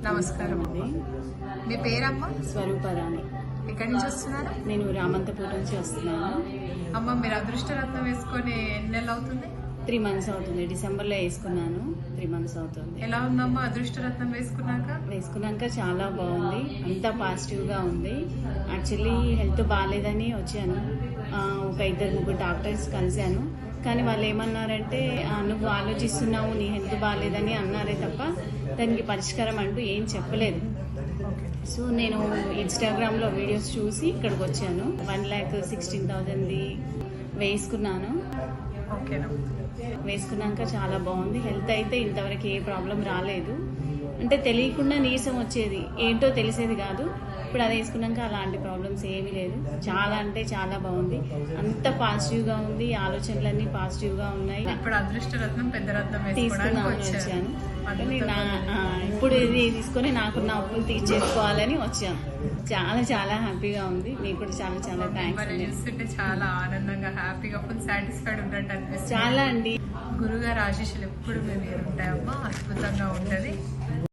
నమస్కారం అండి. మీ పేరమ్మా? స్వరూపరాణి. ఎక్కడి నుంచి వస్తున్నారు? నేను రామంతపూర్ నుంచి వస్తున్నాను. అమ్మ, మీరు అదృష్టరత్నం వేసుకొని ఎన్ని నెలలు అవుతుంది? 3 months అవుతుంది. డిసెంబర్లో వేసుకున్నాను. 3 months అవుతుంది. ఎలా ఉందమ్మా అదృష్టరత్నం వేసుకున్నాక చాలా బాగుంది. అంతా పాజిటివ్గా ఉంది. యాక్చువల్లీ హెల్త్ బాగాలేదని వచ్చాను. ఒక 2-3 డాక్టర్స్ కలిశాను. కానీ వాళ్ళు ఏమన్నారంటే, నువ్వు ఆలోచిస్తున్నావు, నీ హెల్త్ బాగాలేదని అన్నారే తప్ప దానికి పరిష్కారం అంటూ ఏం చెప్పలేదు. సో నేను ఇన్స్టాగ్రామ్లో వీడియోస్ చూసి ఇక్కడికి వచ్చాను. 1,16,000 వేసుకున్నాను. వేసుకున్నాక చాలా బాగుంది. హెల్త్ అయితే ఇంతవరకు ఏ ప్రాబ్లం రాలేదు. అంటే తెలియకుండా నీరసం వచ్చేది, ఏంటో తెలిసేది కాదు. ఇప్పుడు అది వేసుకున్నాక అలాంటి ప్రాబ్లమ్స్ ఏమీ లేదు. చాలా అంటే చాలా బాగుంది. అంత పాజిటివ్గా ఉంది. ఆలోచనలన్నీ పాజిటివ్గా ఉన్నాయి. ఇప్పుడు అదృష్టరత్నం పెద్ద రత్నం తీసుకున్నాను వచ్చాను. ఇప్పుడు ఇది తీసుకొని నాకున్న అప్పులు తీర్చేసుకోవాలని వచ్చాను. చాలా చాలా హ్యాపీగా ఉంది. మీకు కూడా చాలా చాలా థ్యాంక్స్. చూస్తుంటే చాలా ఆనందంగా, హ్యాపీగా, ఫుల్ సాటిస్ఫైడ్ ఉన్నట్టు అనిపిస్తుంది. చాలా అండి. గురుగారు ఆశీస్సులు ఎప్పుడు మేము ఉంటాయమ్మా. అద్భుతంగా ఉంటది.